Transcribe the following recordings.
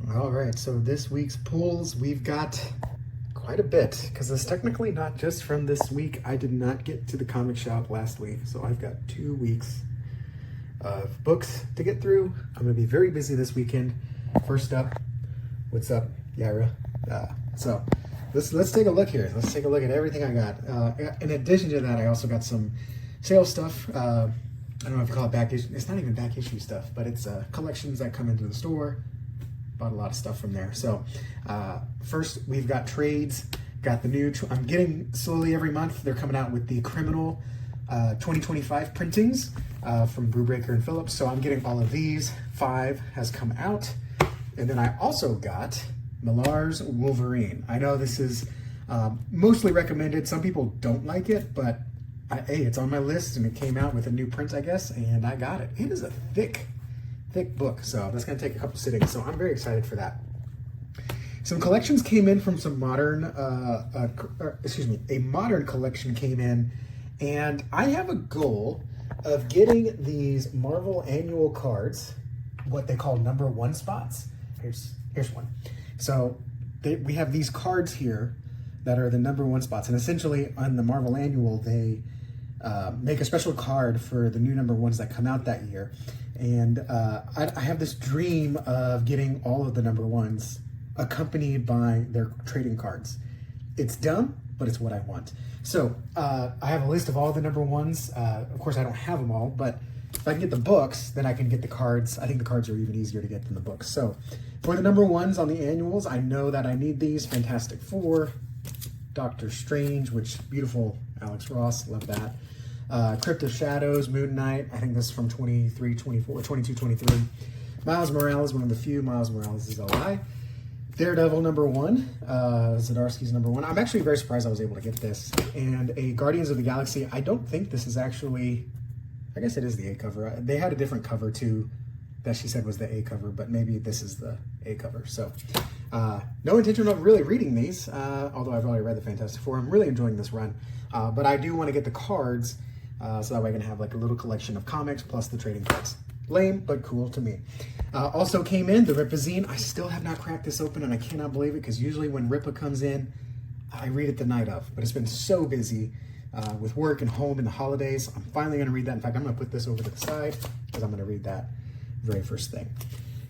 All right, so this week's pulls, we've got quite a bit because it's technically not just from this week. I did not get to the comic shop last week, so I've got 2 weeks of books to get through. I'm going to be very busy this weekend. First up, what's up, Yara? So let's take a look here. Let's take a look at everything I got. In addition to that, I also got some sales stuff. I don't know if you call it back issue. It's not even back issue stuff, but it's collections that come into the store. Bought a lot of stuff from there. So first we've got trades. Got the new, I'm getting slowly every month, they're coming out with the Criminal 2025 printings from Brewbreaker and Phillips. So I'm getting all of these. 5 has come out. And then I also got Millar's Wolverine. I know this is mostly recommended. Some people don't like it, but hey, it's on my list and it came out with a new print, I guess, and I got it. It is a thick book, so that's gonna take a couple sittings, so I'm very excited for that. Some collections came in from some modern, a modern collection came in, and I have a goal of getting these Marvel annual cards, what they call #1 spots. Here's one. So we have these cards here that are the #1 spots, and essentially on the Marvel annual, they make a special card for the new #1s that come out that year. And I have this dream of getting all of the #1s accompanied by their trading cards. It's dumb, but it's what I want. So I have a list of all the #1s. Of course, I don't have them all, but if I can get the books, then I can get the cards. I think the cards are even easier to get than the books. So for the #1s on the annuals, I know that I need these. Fantastic Four, Doctor Strange, which beautiful Alex Ross, love that. Crypt of Shadows, Moon Knight, I think this is from 23, 24, 22, 23. Miles Morales, one of the few. Miles Morales is LI. Daredevil #1, Zdarsky's #1. I'm actually very surprised I was able to get this. And a Guardians of the Galaxy, I don't think this is actually, I guess it is the A cover. They had a different cover too that she said was the A cover, but maybe this is the A cover. So no intention of really reading these, although I've already read the Fantastic Four. I'm really enjoying this run. But I do want to get the cards so that way I can have like a little collection of comics plus the trading cards. Lame, but cool to me. Also came in the Ripa-zine. I still have not cracked this open and I cannot believe it because usually when Ripa comes in, I read it the night of. But it's been so busy with work and home and the holidays. I'm finally going to read that. In fact, I'm going to put this over to the side because I'm going to read that very first thing.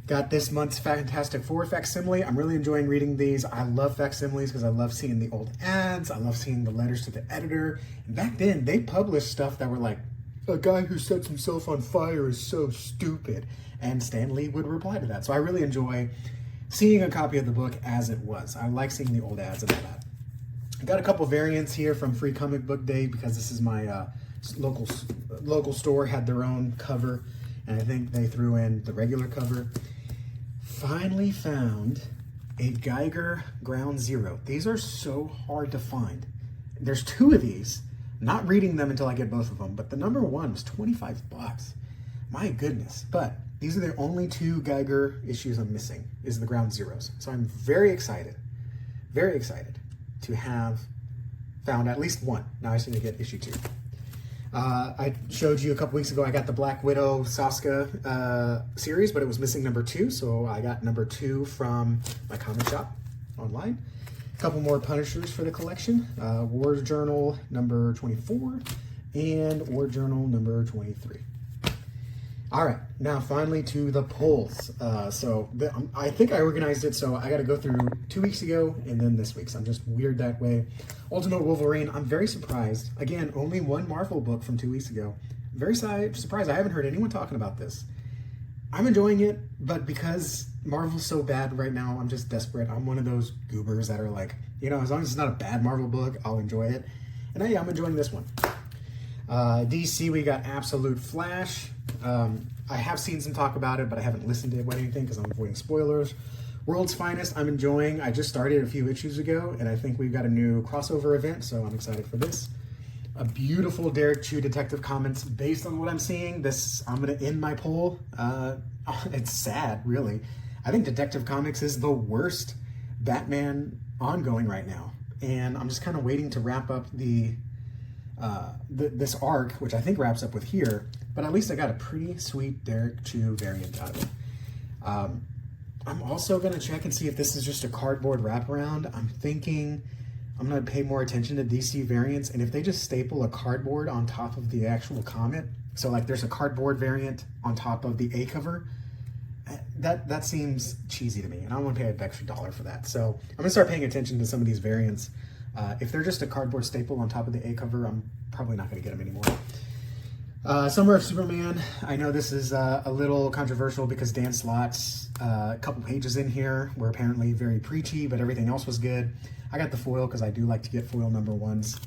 Got this month's Fantastic Four facsimile. I'm really enjoying reading these. I love facsimiles because I love seeing the old ads. I love seeing the letters to the editor. And back then, they published stuff that were like, a guy who sets himself on fire is so stupid. And Stan Lee would reply to that. So I really enjoy seeing a copy of the book as it was. I like seeing the old ads and all that. I got a couple variants here from Free Comic Book Day because this is my local store, had their own cover. And I think they threw in the regular cover. Finally found a Geiger Ground Zero. These are so hard to find. There's 2 of these. Not reading them until I get both of them, but the #1 was 25 bucks. My goodness. But these are the only 2 Geiger issues I'm missing, is the Ground Zeros. So I'm very excited to have found at least one. Now I just need to get issue 2. I showed you a couple weeks ago, I got the Black Widow Saska series, but it was missing #2, so I got #2 from my comic shop online. A couple more Punishers for the collection. War Journal #24 and War Journal #23. All right, now finally to the pulls. I think I organized it, so I got to go through 2 weeks ago and then this week. So I'm just weird that way. Ultimate Wolverine, I'm very surprised. Again, only one Marvel book from 2 weeks ago. Very surprised. I haven't heard anyone talking about this. I'm enjoying it, but because Marvel's so bad right now, I'm just desperate. I'm one of those goobers that are like, you know, as long as it's not a bad Marvel book, I'll enjoy it. And yeah, I'm enjoying this one. DC, we got Absolute Flash. I have seen some talk about it, but I haven't listened to anything because I'm avoiding spoilers. World's Finest, I'm enjoying. I just started a few issues ago, and I think we've got a new crossover event, so I'm excited for this. A beautiful Derek Chu Detective Comics. Based on what I'm seeing, I'm going to end my poll. It's sad, really. I think Detective Comics is the worst Batman ongoing right now, and I'm just kind of waiting to wrap up this arc, which I think wraps up with here, but at least I got a pretty sweet Derek Chu variant out of it. I'm also gonna check and see if this is just a cardboard wraparound. I'm thinking I'm gonna pay more attention to DC variants, and if they just staple a cardboard on top of the actual comic, so like there's a cardboard variant on top of the A cover, that seems cheesy to me, and I don't want to pay an extra $1 for that. So I'm gonna start paying attention to some of these variants. If they're just a cardboard staple on top of the A cover, I'm probably not gonna get them anymore. Summer of Superman. I know this is a little controversial because Dan Slott's a couple pages in here were apparently very preachy, but everything else was good. I got the foil because I do like to get foil #1s.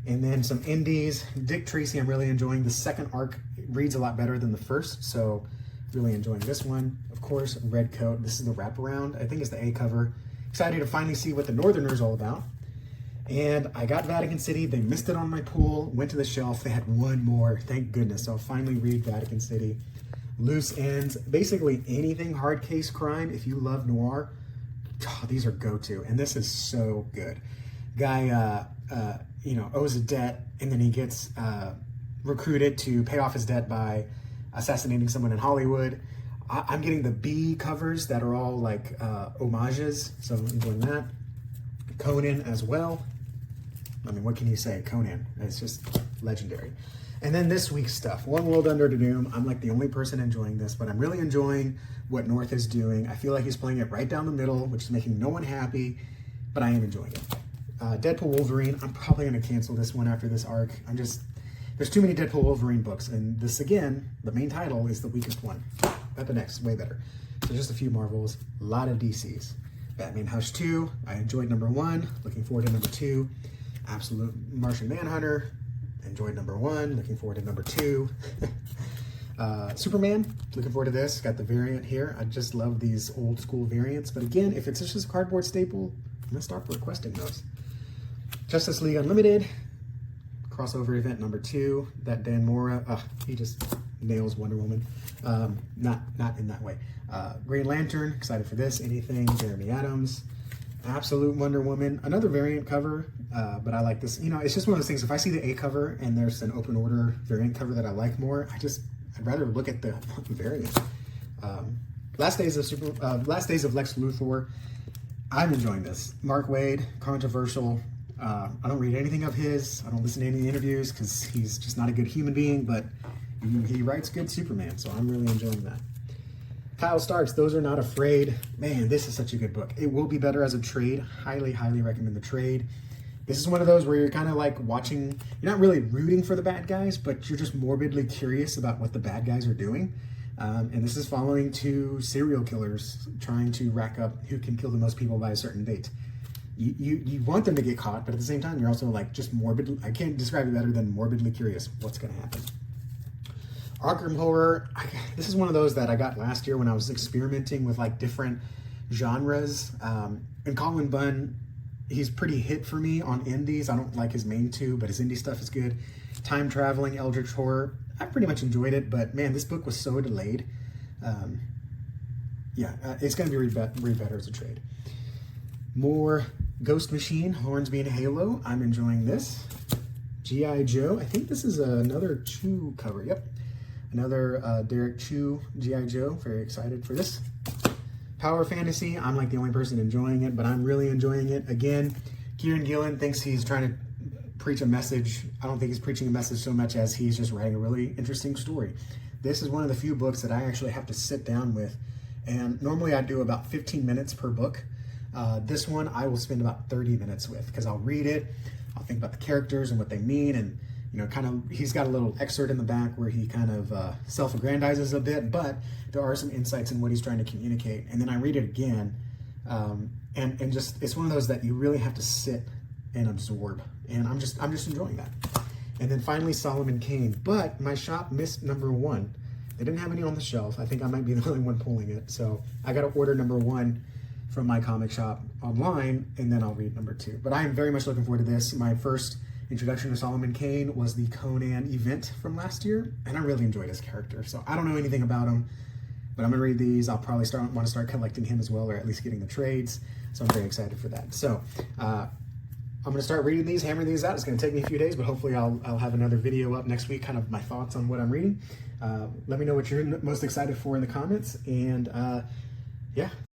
And then some indies. Dick Tracy, I'm really enjoying. The second arc reads a lot better than the first, so really enjoying this one. Of course, Red Coat. This is the wraparound. I think it's the A cover. Excited to finally see what the Northerner's all about. And I got Vatican City. They missed it on my pool. Went to the shelf. They had one more. Thank goodness. So I'll finally read Vatican City. Loose Ends. Basically anything hard case crime. If you love noir, these are go-to. And this is so good. Guy, owes a debt, and then he gets recruited to pay off his debt by assassinating someone in Hollywood. I'm getting the B covers that are all like homages. So I'm enjoying that. Conan as well. I mean, what can you say? Conan. It's just legendary. And then this week's stuff. One World Under Doom. I'm like the only person enjoying this, but I'm really enjoying what North is doing. I feel like he's playing it right down the middle, which is making no one happy, but I am enjoying it. Deadpool Wolverine. I'm probably going to cancel this one after this arc. There's too many Deadpool Wolverine books, and this, again, the main title is the weakest one. Weapon X, way better. So just a few Marvels, a lot of DCs. Batman Hush 2, I enjoyed #1, looking forward to #2. Absolute Martian Manhunter, enjoyed #1, looking forward to #2. Superman, looking forward to this, got the variant here. I just love these old school variants, but again, if it's just a cardboard staple, I'm gonna start requesting those. Justice League Unlimited, crossover event #2, that Dan Mora, he just nails Wonder Woman. Not in that way. Green Lantern, excited for this. Anything Jeremy Adams. Absolute Wonder Woman, another variant cover, but I like this. It's just one of those things. If I see the A cover and there's an open order variant cover that I like more, I'd rather look at the variant. Last Days of Lex Luthor. I'm enjoying this. Mark Waid, controversial. I don't read anything of his. I don't listen to any interviews because he's just not a good human being, but he writes good Superman, so I'm really enjoying that. Kyle Starks, Those Are Not Afraid. Man, this is such a good book. It will be better as a trade. Highly, highly recommend the trade. This is one of those where you're kind of like watching, you're not really rooting for the bad guys, but you're just morbidly curious about what the bad guys are doing. And this is following 2 serial killers trying to rack up who can kill the most people by a certain date. You want them to get caught, but at the same time, you're also like just morbidly, I can't describe it better than morbidly curious what's going to happen. Arkham Horror, this is one of those that I got last year when I was experimenting with like different genres. And Colin Bunn, he's pretty hit for me on indies. I don't like his main 2, but his indie stuff is good. Time Traveling, Eldritch Horror, I pretty much enjoyed it, but man, this book was so delayed. It's going to be read better as a trade. More Ghost Machine, Hornsby and Halo. I'm enjoying this. G.I. Joe. I think this is another Chew cover. Yep. Another Derek Chew G.I. Joe. Very excited for this. Power Fantasy. I'm like the only person enjoying it, but I'm really enjoying it. Again, Kieran Gillen thinks he's trying to preach a message. I don't think he's preaching a message so much as he's just writing a really interesting story. This is one of the few books that I actually have to sit down with, and normally I do about 15 minutes per book. This one I will spend about 30 minutes with, because I'll read it, I'll think about the characters and what they mean, and he's got a little excerpt in the back where he kind of self-aggrandizes a bit, but there are some insights in what he's trying to communicate. And then I read it again, and just, it's one of those that you really have to sit and absorb. And I'm just enjoying that. And then finally, Solomon Kane. But my shop missed #1. They didn't have any on the shelf. I think I might be the only one pulling it. So I got to order #1 from my comic shop online, and then I'll read #2. But I am very much looking forward to this. My first introduction to Solomon Kane was the Conan event from last year, and I really enjoyed his character. So I don't know anything about him, but I'm gonna read these. I'll probably want to start collecting him as well, or at least getting the trades. So I'm very excited for that. So I'm gonna start reading these, hammering these out. It's gonna take me a few days, but hopefully I'll have another video up next week, kind of my thoughts on what I'm reading. Let me know what you're most excited for in the comments, and yeah,